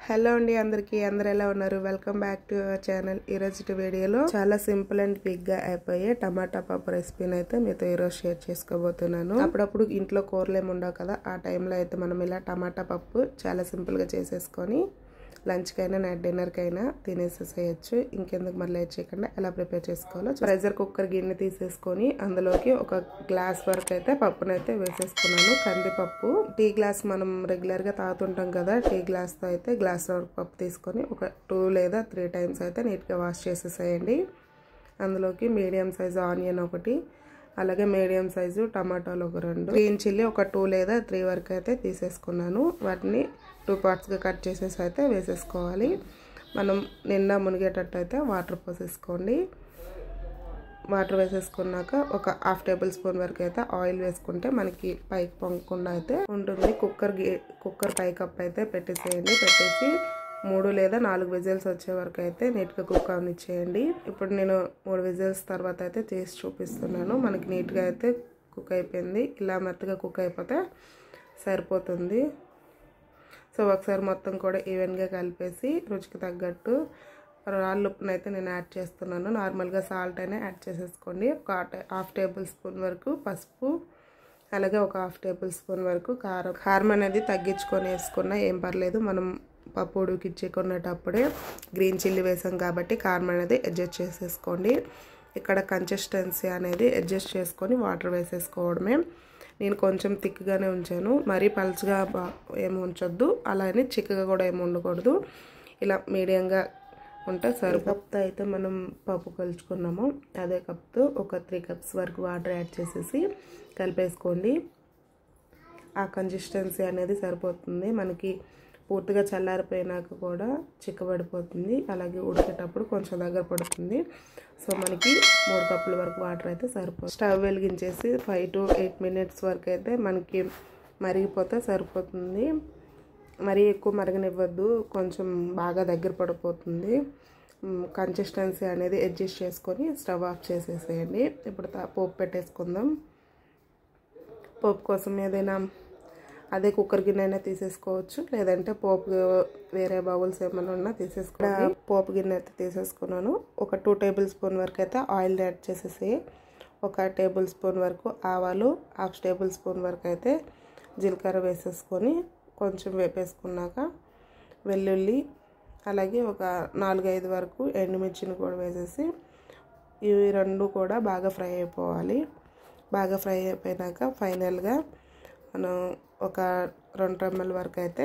hello అండి అందరికీ అందరూ ఎలా ఉన్నారు welcome back to our channel ఈ రోజు వీడియోలో చాలా సింపుల్ అండ్ క్విక్ గా అయిపోయే టమాటా పప్పు రెసిపీని అయితే మీతో ఈ రోజు షేర్ చేసుకోబోతున్నాను అప్పుడప్పుడు ఇంట్లో కూరలు ఏమి ఉండవు కదా ఆ టైంలో అయితే మనం ఇలా టమాటా పప్పు చాలా సింపుల్ గా చేసేసుకొని లంచ్ కైనా నైట్ డిన్నర్ కైనా తినేసేసేయచ్చు ఇంకెందుకు మరి లేట్ చేయకుండా ఎలా ప్రిపేర్ చేసుకోవాలో ప్రెషర్ కుక్కర్ గిన్నె తీసేసుకొని అందులోకి ఒక గ్లాస్ వరకు అయితే పప్పునైతే వేసేసుకున్నాను కందిపప్పు టీ గ్లాస్ మనం రెగ్యులర్ గా తాగుతుంటాం కదా టీ గ్లాస్ తో అయితే గ్లాస్ వరకు పప్పు తీసుకొని ఒక 2 లేదా 3 టైమ్స్ అయితే నీట్ గా వాష్ చేసేసేయండి అందులోకి మీడియం సైజ్ ఆనియన్ ఒకటి అలాగే మీడియం సైజు టమాటాలు ఒక 2 గ్రీన్ చిల్లీ ఒక 2 లేదా 3 వరకు అయితే తీసేసుకున్నాను వాటిని 2 పార్ట్స్ గా కట్ చేసేసి అయితే వేసేసుకోవాలి మనం నిండా మునిగేటట్టు అయితే వాటర్ పోసేసుకోండి వాటర్ వేసేసుకున్నాక ఒక 1/2 టేబుల్ స్పూన్ వరకు అయితే ఆయిల్ వేసుకుంటే మనకి పైకి పొంగకుండా అయితే ఉంటుంది కుక్కర్ పైకప్పు అయితే పెట్టేసేయండి పెట్టేసి 3 లేదా 4 విజిల్స్ వచ్చే వరకు అయితే నీట్గా కుక్ అవనిచ్చేయండి ఇప్పుడు నేను 3 విజిల్స్ తర్వాత అయితే చేసి చూపిస్తున్నాను మనకి నీట్గా అయితే కుక్ అయిపోయింది ఇలా మెత్తగా కుక్ అయిపోతే సరిపోతుంది సో ఒకసారి మొత్తం కూడా ఈవెన్గా కలిపేసి రుచికి తగ్గట్టు రాళ్ళు ఉప్పును అయితే నేను యాడ్ చేస్తున్నాను నార్మల్గా సాల్ట్ అయినా యాడ్ చేసేసుకోండి ఒక 1/2 టేబుల్ స్పూన్ వరకు పసుపు అలాగే ఒక 1/2 టేబుల్ స్పూన్ వరకు కారం అనేది తగ్గించుకొని వేసుకున్నా ఏం పర్లేదు మనం పప్పు ఉడికించుకునేటప్పుడే గ్రీన్ చిల్లీ వేసాం కాబట్టి కారం అనేది అడ్జస్ట్ చేసేసుకోండి ఇక్కడ కన్సిస్టెన్సీ అనేది అడ్జస్ట్ చేసుకొని వాటర్ వేసేసుకోవడమే నేను కొంచెం థిక్గానే ఉంచాను మరీ పల్చగా ఏమి ఉంచొద్దు అలానే చిక్కగా కూడా ఏమి ఉండకూడదు ఇలా మీడియంగా ఉంటే కప్తో అయితే మనం పప్పు కలుచుకున్నాము అదే కప్తో ఒక 3 కప్స్ వరకు వాటర్ యాడ్ చేసేసి కలిపేసుకోండి ఆ కన్సిస్టెన్సీ అనేది సరిపోతుంది మనకి పూర్తిగా చల్లారిపోయినాక కూడా చిక్కబడిపోతుంది అలాగే ఉడికేటప్పుడు కొంచెం దగ్గర పడుతుంది సో మనకి 3 కప్పుల వరకు వాటర్ అయితే సరిపోతుంది స్టవ్ వెలిగించేసి 5 to 8 మినిట్స్ వరకు అయితే మనకి మరిగిపోతే సరిపోతుంది మరీ ఎక్కువ మరగనివ్వద్దు కొంచెం బాగా దగ్గర పడిపోతుంది కన్సిస్టెన్సీ అనేది అడ్జస్ట్ చేసుకొని స్టవ్ ఆఫ్ చేసేసేయండి ఇప్పుడు పోపు పెట్టేసుకుందాం పోపు కోసం ఏదైనా అదే కుక్కర్ గిన్నె అయినా తీసేసుకోవచ్చు లేదంటే పోపు వేరే బౌల్స్ ఏమైనా ఉన్నా తీసేసుకోండి పోపు గిన్నె అయితే తీసేసుకున్నాను ఒక 2 టేబుల్ స్పూన్ వరకు అయితే ఆయిల్ యాడ్ చేసేసి 1 టేబుల్ స్పూన్ వరకు ఆవాలు 1/2 టేబుల్ స్పూన్ వరకు అయితే జీలకర్ర వేసేసుకొని కొంచెం వేపేసుకున్నాక వెల్లుల్లి అలాగే ఒక 4-5 వరకు ఎండుమిర్చిని కూడా వేసేసి ఇవి 2 కూడా బాగా ఫ్రై అయిపోవాలి బాగా ఫ్రై అయిపోయినాక ఫైనల్గా మనం ఒక 2 ml వరకు అయితే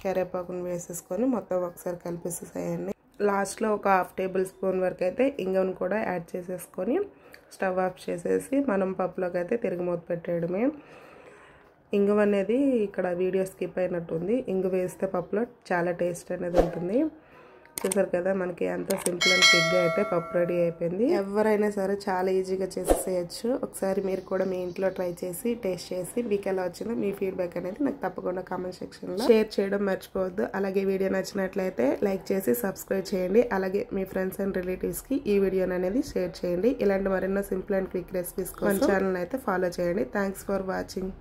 కరివేపాకుని వేసేసుకొని మొత్తం ఒకసారి కలిపేసేసేయండి లాస్ట్లో ఒక 1/2 టేబుల్ స్పూన్ వరకు అయితే ఇంగువను కూడా యాడ్ చేసేసుకొని స్టవ్ ఆఫ్ చేసేసి మనం పప్పులోకి అయితే తిరిగి మూత పెట్టేయడమే ఇంగువ అనేది ఇక్కడ వీడియో స్కిప్ అయినట్టుంది ఇంగువ వేస్తే పప్పులో చాలా టేస్ట్ అనేది ఉంటుంది చూసారు కదా మనకి అంత సింపుల్ అండ్ క్విక్గా అయితే పప్పు రెడీ అయిపోయింది ఎవరైనా సరే చాలా ఈజీగా చేసేసేయచ్చు ఒకసారి మీరు కూడా మీ ఇంట్లో ట్రై చేసి టేస్ట్ చేసి మీకు ఎలా వచ్చిందో మీ ఫీడ్బ్యాక్ అనేది నాకు తప్పకుండా కామెంట్ సెక్షన్లో షేర్ చేయడం మర్చిపోవద్దు అలాగే వీడియో నచ్చినట్లయితే లైక్ చేసి సబ్స్క్రైబ్ చేయండి అలాగే మీ ఫ్రెండ్స్ అండ్ రిలేటివ్స్కి ఈ వీడియోని అనేది షేర్ చేయండి ఇలాంటి మరెన్నో సింపుల్ అండ్ క్విక్ రెసిపీస్ మన ఛానల్ అయితే ఫాలో చేయండి థ్యాంక్స్ ఫర్ వాచింగ్